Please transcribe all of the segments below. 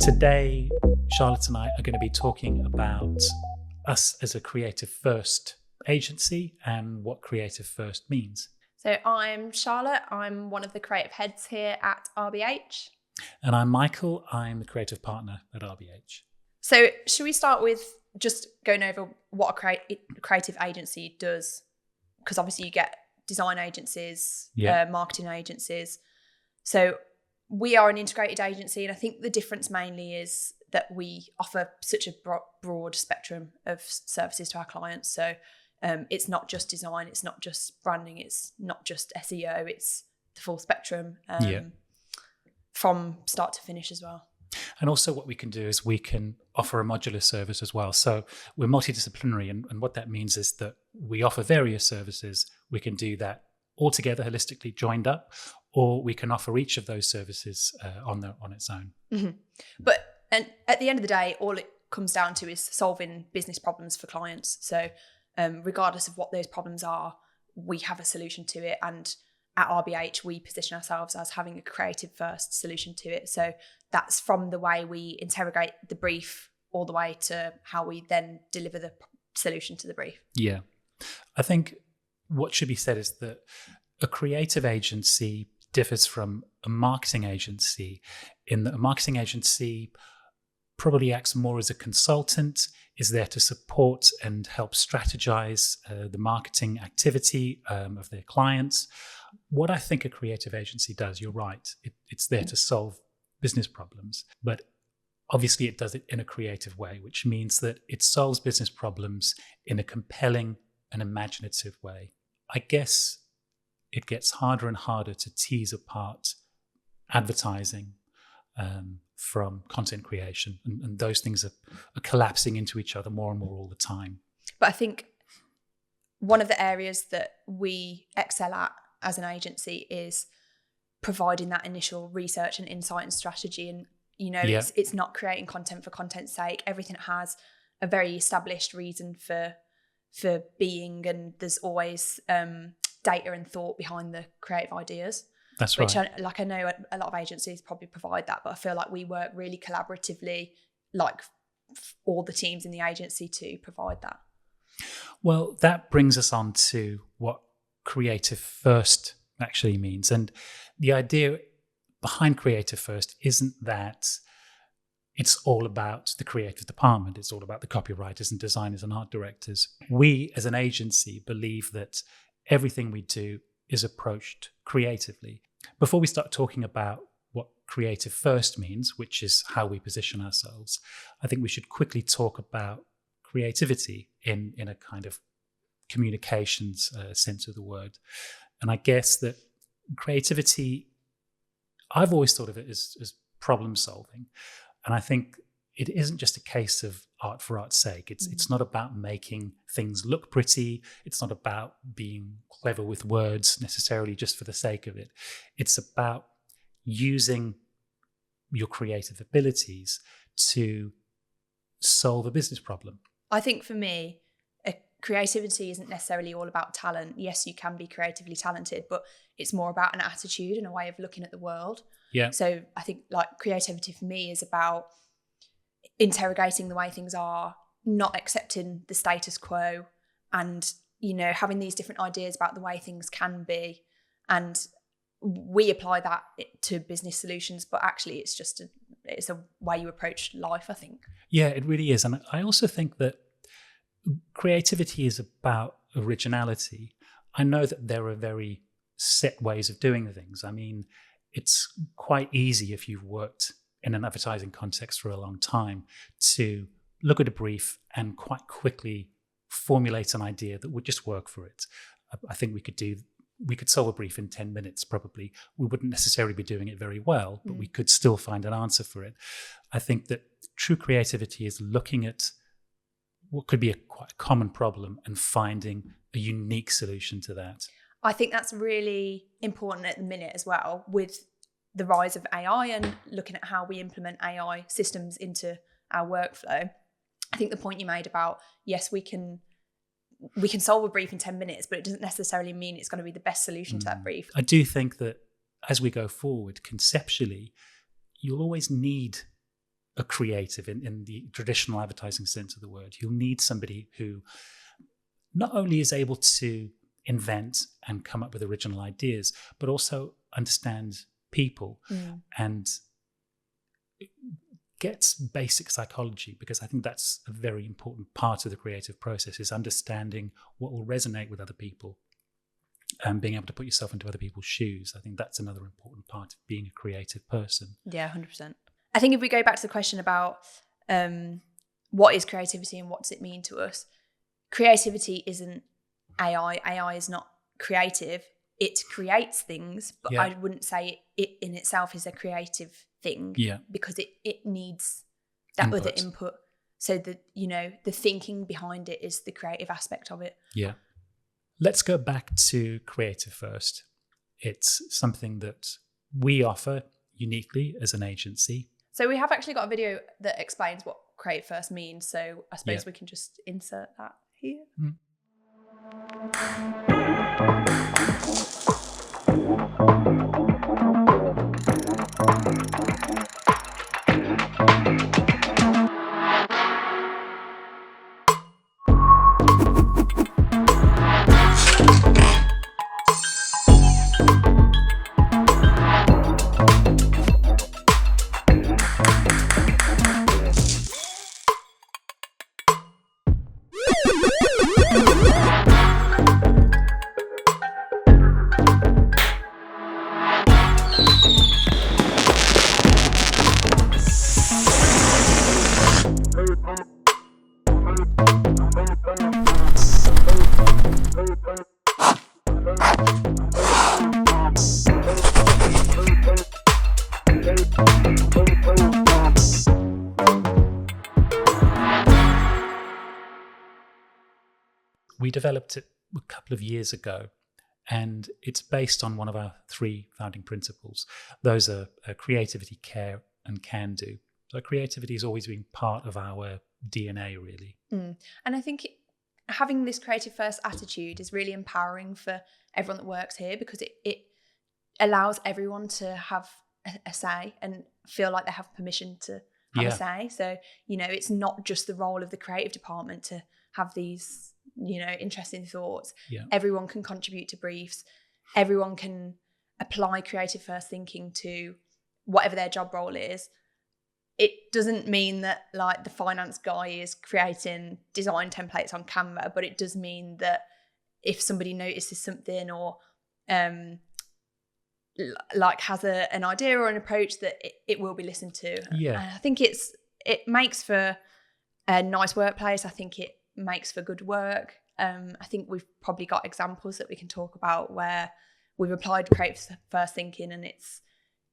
Today, Charlotte and I are going to be talking about us as a creative first agency and what creative first means. So I'm Charlotte. I'm one of the creative heads here at RBH. And I'm Michael. I'm the creative partner at RBH. So should we start with just going over what a creative agency does? Because obviously you get design agencies, marketing agencies. So we are an integrated agency, and I think the difference mainly is that we offer such a broad spectrum of services to our clients. So it's not just design, it's not just branding, it's not just SEO, it's the full spectrum from start to finish as well. And also what we can do is we can offer a modular service as well. So we're multidisciplinary, and what that means is that we offer various services. We can do that all together, holistically joined up, or we can offer each of those services on its own. Mm-hmm. And at the end of the day, all it comes down to is solving business problems for clients. So regardless of what those problems are, we have a solution to it. And at RBH, we position ourselves as having a creative first solution to it. So that's from the way we interrogate the brief all the way to how we then deliver the solution to the brief. Yeah. I think what should be said is that a creative agency differs from a marketing agency in that a marketing agency probably acts more as a consultant, is there to support and help strategize the marketing activity of their clients. What I think a creative agency does, you're right, it's there to solve business problems, but obviously it does it in a creative way, which means that it solves business problems in a compelling and imaginative way. I guess it gets harder and harder to tease apart advertising from content creation, and those things are collapsing into each other more and more all the time. But I think one of the areas that we excel at as an agency is providing that initial research and insight and strategy. And it's not creating content for content's sake. Everything has a very established reason for being, and there's always data and thought behind the creative ideas. That's right. Which I know a lot of agencies probably provide that, but I feel like we work really collaboratively, like all the teams in the agency, to provide that. Well, that brings us on to what creative first actually means. And the idea behind creative first isn't that it's all about the creative department. It's all about the copywriters and designers and art directors. We as an agency believe that everything we do is approached creatively. Before we start talking about what creative first means, which is how we position ourselves, I think we should quickly talk about creativity in a kind of communications sense of the word. And I guess that creativity, I've always thought of it as problem solving. And I think it isn't just a case of art for art's sake. It's not about making things look pretty. It's not about being clever with words necessarily just for the sake of it. It's about using your creative abilities to solve a business problem. I think for me, creativity isn't necessarily all about talent. Yes, you can be creatively talented, but it's more about an attitude and a way of looking at the world. Yeah. So I think creativity for me is about interrogating the way things are, not accepting the status quo, and having these different ideas about the way things can be. And we apply that to business solutions, but actually it's a way you approach life, I think. Yeah, it really is. And I also think that creativity is about originality. I know that there are very set ways of doing things. I mean, it's quite easy if you've worked in an advertising context for a long time to look at a brief and quite quickly formulate an idea that would just work for it. I think we could solve a brief in 10 minutes probably. We wouldn't necessarily be doing it very well, but we could still find an answer for it. I think that true creativity is looking at what could be a quite common problem and finding a unique solution to that. I think that's really important at the minute as well, with the rise of AI and looking at how we implement AI systems into our workflow. I think the point you made about, yes, we can solve a brief in 10 minutes, but it doesn't necessarily mean it's going to be the best solution to that brief. I do think that as we go forward, conceptually, you'll always need a creative in the traditional advertising sense of the word. You'll need somebody who not only is able to invent and come up with original ideas, but also understands people and gets basic psychology, because I think that's a very important part of the creative process, is understanding what will resonate with other people and being able to put yourself into other people's shoes. I think that's another important part of being a creative person. Yeah, 100%. I think if we go back to the question about what is creativity and what does it mean to us, creativity isn't AI. AI is not creative. It creates things, but I wouldn't say it in itself is a creative thing, because it needs that other input. So that, you know, the thinking behind it is the creative aspect of it. Yeah. Let's go back to Creative First. It's something that we offer uniquely as an agency. So we have actually got a video that explains what Creative First means. So I suppose we can just insert that here. We developed it a couple of years ago, and it's based on one of our 3 founding principles. Those are creativity, care, and can do. So creativity has always been part of our DNA, really. And I think having this creative first attitude is really empowering for everyone that works here, because it allows everyone to have a say and feel like they have permission to have a say. So, you know, it's not just the role of the creative department to have these, you know, interesting thoughts. Everyone can contribute to briefs. Everyone can apply creative first thinking to whatever their job role is. It doesn't mean that like the finance guy is creating design templates on Canva, but it does mean that if somebody notices something or like has an idea or an approach, that it will be listened to. And I think it makes for a nice workplace. I think it makes for good work. I think we've probably got examples that we can talk about where we've applied creative first thinking, and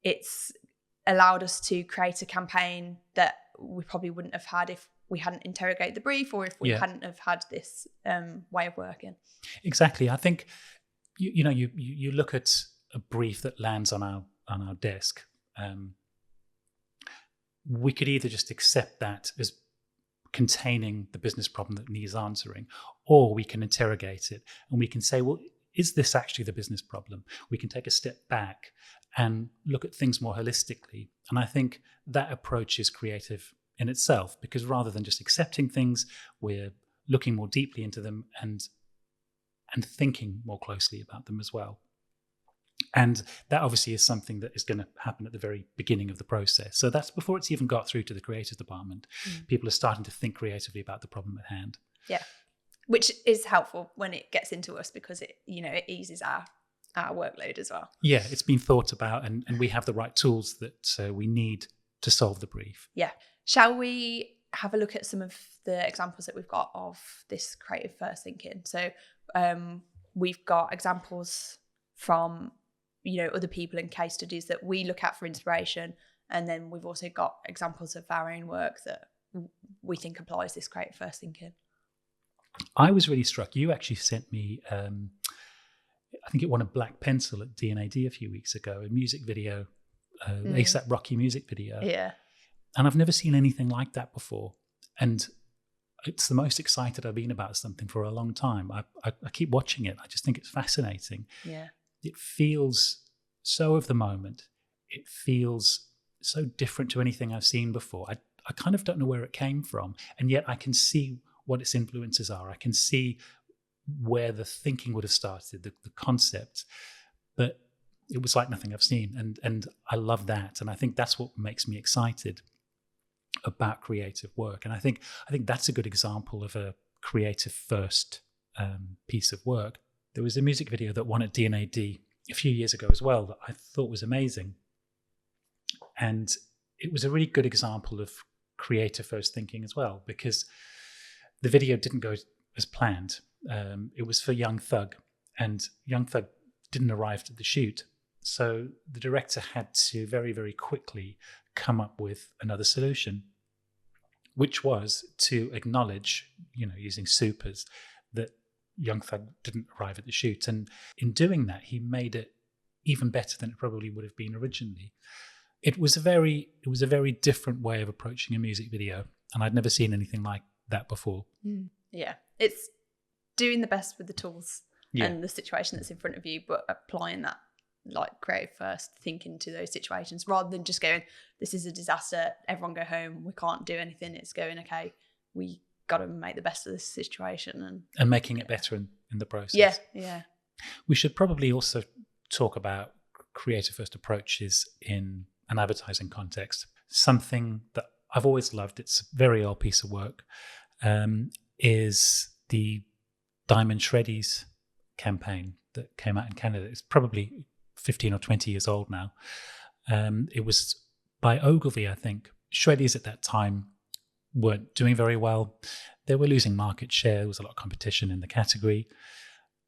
it's allowed us to create a campaign that we probably wouldn't have had if we hadn't interrogated the brief, or if we hadn't have had this way of working. Exactly. I think you look at a brief that lands on our desk. We could either just accept that as containing the business problem that needs answering, or we can interrogate it and we can say, well, is this actually the business problem? We can take a step back and look at things more holistically. And I think that approach is creative in itself, because rather than just accepting things, we're looking more deeply into them and thinking more closely about them as well. And that obviously is something that is going to happen at the very beginning of the process. So that's before it's even got through to the creative department. People are starting to think creatively about the problem at hand. Yeah, which is helpful when it gets into us, because it eases our workload as well. Yeah, it's been thought about, and we have the right tools that we need to solve the brief. Yeah. Shall we have a look at some of the examples that we've got of this creative first thinking? So we've got examples from other people and case studies that we look at for inspiration, and then we've also got examples of our own work that we think applies this creative first thinking. I was really struck. You actually sent me, I think it won a Black Pencil at D&AD a few weeks ago, a music video, ASAP Rocky music video. Yeah. And I've never seen anything like that before. And it's the most excited I've been about something for a long time. I keep watching it. I just think it's fascinating. Yeah. It feels so of the moment. It feels so different to anything I've seen before. I kind of don't know where it came from, and yet I can see what its influences are. I can see where the thinking would have started, the concept, but it was like nothing I've seen, and I love that, and I think that's what makes me excited about creative work. And I think that's a good example of a creative first piece of work. There was a music video that won at D&AD a few years ago as well that I thought was amazing, and it was a really good example of creative first thinking as well, because the video didn't go as planned. It was for Young Thug, and Young Thug didn't arrive at the shoot, so the director had to very, very quickly come up with another solution, which was to acknowledge, using supers, that Young Thug didn't arrive at the shoot. And in doing that, he made it even better than it probably would have been originally. It was a very different way of approaching a music video, and I'd never seen anything like that before. Yeah, it's doing the best with the tools and the situation that's in front of you, but applying that like creative first thinking to those situations, rather than just going, this is a disaster, everyone go home, we can't do anything. It's going, okay, we got to make the best of this situation and making it better in the process. Yeah. We should probably also talk about creative first approaches in an advertising context. Something that I've always loved, it's a very old piece of work, is the Diamond Shreddies campaign that came out in Canada. It's probably 15 or 20 years old now. It was by Ogilvy, I think. Shreddies at that time weren't doing very well. They were losing market share. There was a lot of competition in the category.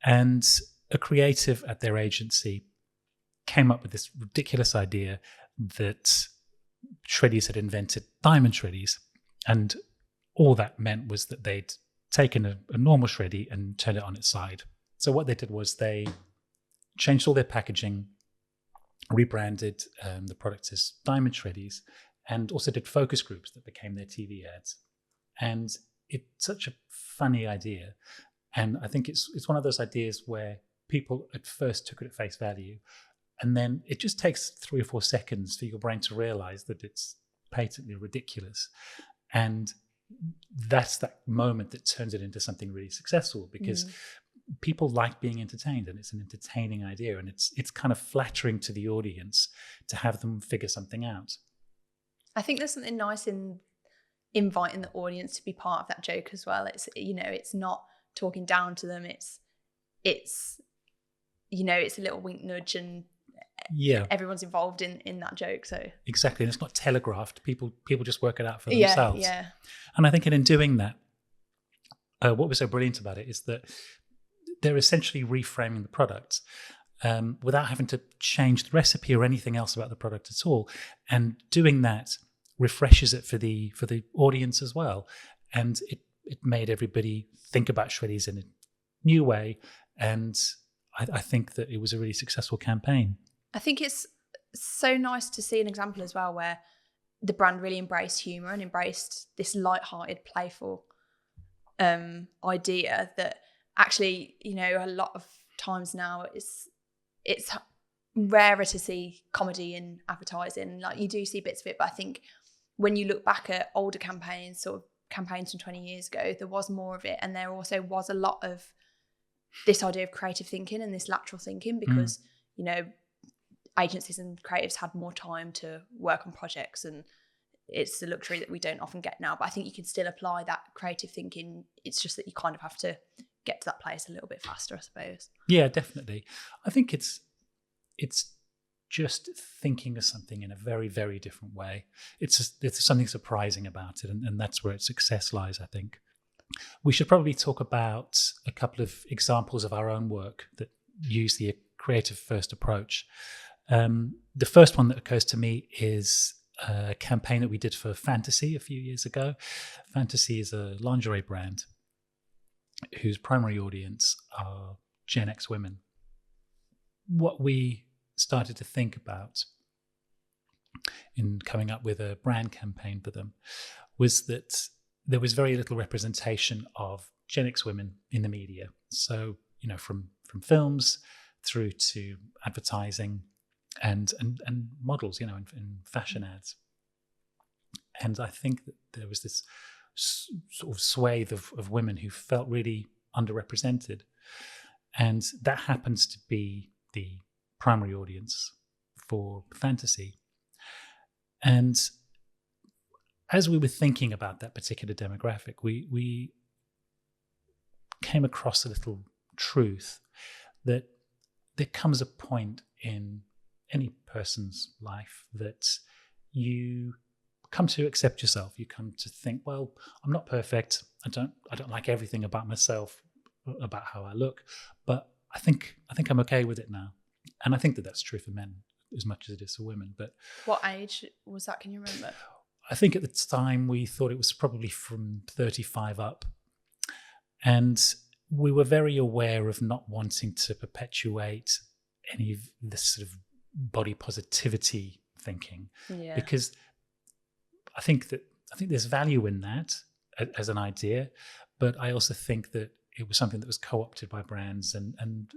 And a creative at their agency came up with this ridiculous idea that Shreddies had invented Diamond Shreddies. And all that meant was that they'd taken a normal Shreddy and turned it on its side. So what they did was they changed all their packaging, rebranded the product as Diamond Shreddies, and also did focus groups that became their TV ads. And it's such a funny idea. And I think it's one of those ideas where people at first took it at face value, and then it just takes 3 or 4 seconds for your brain to realize that it's patently ridiculous. And that's that moment that turns it into something really successful, because people like being entertained, and it's an entertaining idea, and it's kind of flattering to the audience to have them figure something out. I think there's something nice in inviting the audience to be part of that joke as well. It's it's not talking down to them. It's it's a little wink nudge, and everyone's involved in that joke. So exactly, and it's not telegraphed. People just work it out for themselves. Yeah. And I think in doing that, what was so brilliant about it is that they're essentially reframing the product without having to change the recipe or anything else about the product at all. And doing that refreshes it for the audience as well. And it made everybody think about Shreddies in a new way. And I think that it was a really successful campaign. I think it's so nice to see an example as well where the brand really embraced humour and embraced this light-hearted, playful idea that actually, a lot of times now it's rarer to see comedy in advertising. Like, you do see bits of it, but I think when you look back at older campaigns, sort of campaigns from 20 years ago, there was more of it, and there also was a lot of this idea of creative thinking and this lateral thinking, because agencies and creatives had more time to work on projects, and it's a luxury that we don't often get now. But I think you can still apply that creative thinking. It's just that you kind of have to get to that place a little bit faster, I suppose. Yeah, definitely. I think it's just thinking of something in a very, very different way. It's something surprising about it, and that's where its success lies, I think. We should probably talk about a couple of examples of our own work that use the creative first approach. The first one that occurs to me is a campaign that we did for Fantasy a few years ago. Fantasy is a lingerie brand whose primary audience are Gen X women. What we started to think about in coming up with a brand campaign for them was that there was very little representation of Gen X women in the media. So, from films through to advertising and models, in fashion ads. And I think that there was this sort of swathe of women who felt really underrepresented. And that happens to be the primary audience for fantasy. And as we were thinking about that particular demographic, we came across a little truth that there comes a point in any person's life that you come to accept yourself. You come to think, well, I'm not perfect. I don't like everything about myself, about how I look, but I think I'm okay with it now. And I think that that's true for men as much as it is for women. But what age was that? Can you remember? I think at the time we thought it was probably from 35 up. And we were very aware of not wanting to perpetuate any of this sort of body positivity thinking, because I think there's value in that as an idea, but I also think that it was something that was co-opted by brands and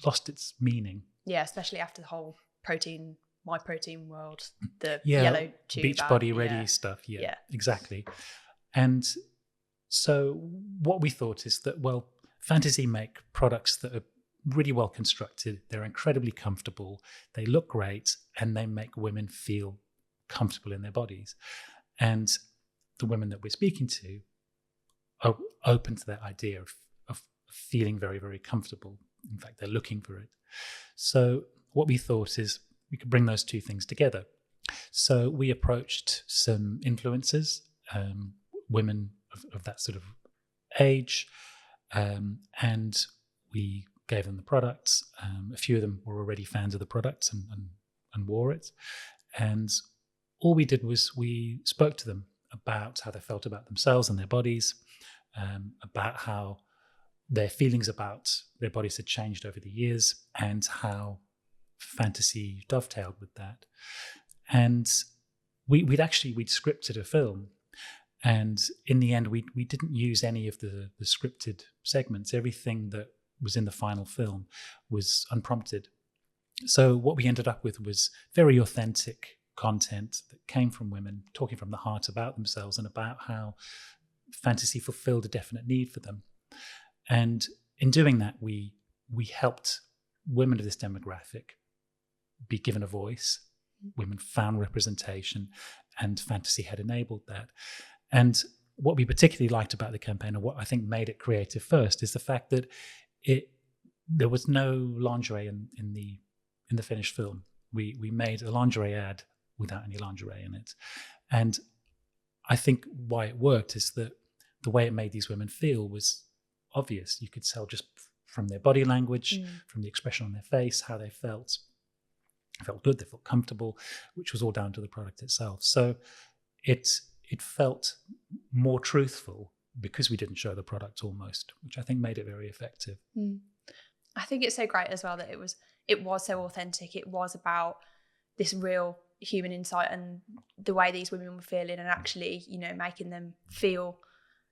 lost its meaning. Yeah, especially after the whole my protein world, the yellow tube beach body ready stuff. Yeah, exactly. And so what we thought is that, well, fantasy make products that are really well constructed. They're incredibly comfortable. They look great, and they make women feel comfortable in their bodies. And the women that we're speaking to are open to that idea of feeling very, very comfortable. In fact, they're looking for it. So what we thought is we could bring those two things together. So we approached some influencers, women of that sort of age, and we gave them the products. A few of them were already fans of the products and wore it. And all we did was we spoke to them about how they felt about themselves and their bodies, about how their feelings about their bodies had changed over the years, and how fantasy dovetailed with that. And we'd scripted a film, and in the end we didn't use any of the scripted segments. Everything that was in the final film was unprompted. So what we ended up with was very authentic content that came from women talking from the heart about themselves and about how fantasy fulfilled a definite need for them. And in doing that, we helped women of this demographic be given a voice. Women found representation, and fantasy had enabled that. And what we particularly liked about the campaign, and what I think made it creative first, is the fact that there was no lingerie in the finished film. We made a lingerie ad without any lingerie in it. And I think why it worked is that the way it made these women feel was obvious. You could tell just from their body language, from the expression on their face, how they felt. They felt good, they felt comfortable, which was all down to the product itself. So it felt more truthful because we didn't show the product almost, which I think made it very effective. I think it's so great as well that it was so authentic. It was about this real human insight and the way these women were feeling, and actually, making them feel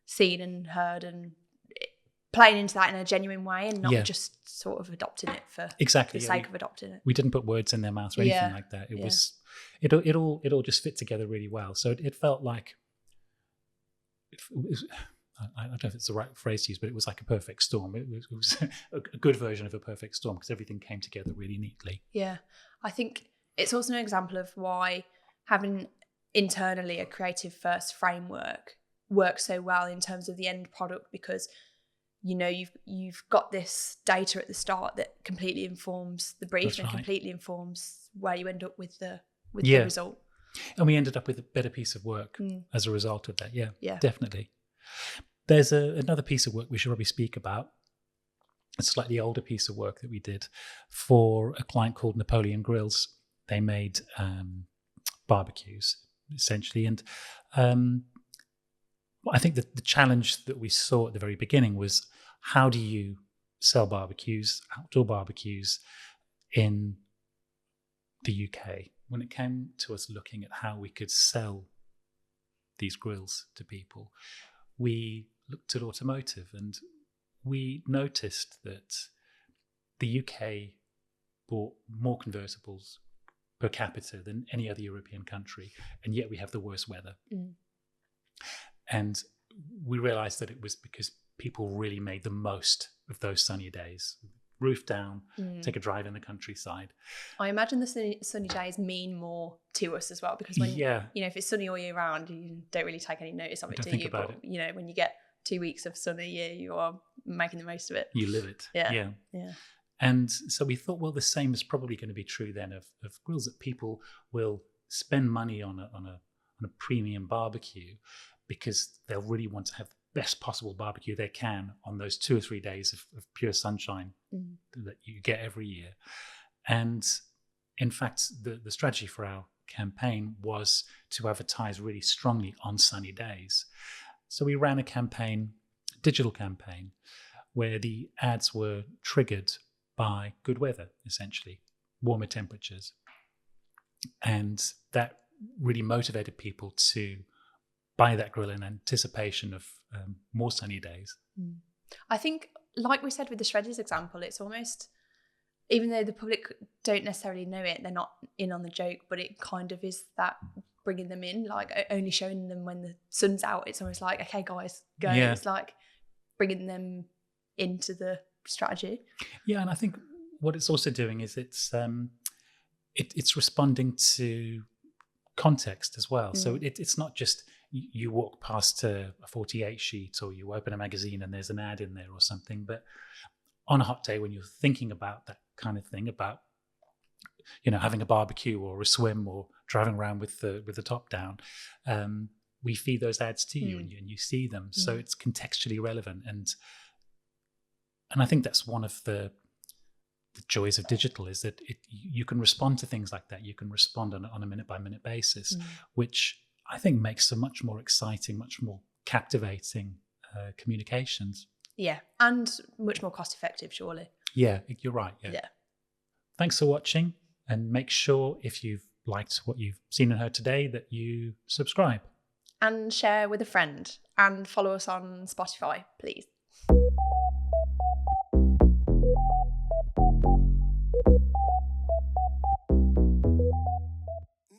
seen and heard, and playing into that in a genuine way, and not just sort of adopting it for the sake of adopting it. We didn't put words in their mouths or anything like that. It was it all just fit together really well. So it felt like, I don't know if it's the right phrase to use, but it was like a perfect storm. It was a good version of a perfect storm because everything came together really neatly. Yeah, I think it's also an example of why having internally a creative first framework works so well in terms of the end product, because you've got this data at the start that completely informs the brief and completely informs where you end up with the result. And we ended up with a better piece of work as a result of that. Yeah, definitely. There's another piece of work we should probably speak about. A slightly older piece of work that we did for a client called Napoleon Grills. They made barbecues, essentially. And I think that the challenge that we saw at the very beginning was, how do you sell barbecues, outdoor barbecues, in the UK? When it came to us looking at how we could sell these grills to people, we looked at automotive, and we noticed that the UK bought more convertibles per capita than any other European country, and yet we have the worst weather. And we realized that it was because people really made the most of those sunny days. Roof down, take a drive in the countryside. I imagine the sunny days mean more to us as well, because when if it's sunny all year round, you don't really take any notice of it, do you? But when you get 2 weeks of sun a year, you are making the most of it. You live it. Yeah. And so we thought, well, the same is probably going to be true then of grills, that people will spend money on a premium barbecue because they'll really want to have the best possible barbecue they can on those 2 or 3 days of pure sunshine that you get every year. And in fact, the strategy for our campaign was to advertise really strongly on sunny days. So we ran a campaign, digital campaign, where the ads were triggered by good weather, essentially, warmer temperatures. And that really motivated people to buy that grill in anticipation of more sunny days. I think, like we said with the shredders example, it's almost, even though the public don't necessarily know it, they're not in on the joke, but it kind of is that bringing them in, like only showing them when the sun's out. It's almost like, okay, guys, go. Yeah. It's like bringing them into the strategy. Yeah, and I think what it's also doing is it's responding to context as well. So it's not just you walk past a 48 sheet or you open a magazine and there's an ad in there or something, but on a hot day when you're thinking about that kind of thing, about having a barbecue or a swim or driving around with the top down, we feed those ads to you and you see them. So it's contextually relevant, and I think that's one of the joys of digital, is that you can respond to things like that. You can respond on a minute by minute basis, which I think makes a much more exciting, much more captivating communications. Yeah, and much more cost effective, surely. Yeah, you're right. Yeah. Thanks for watching, and make sure, if you've liked what you've seen and heard today, that you subscribe. And share with a friend, and follow us on Spotify, please.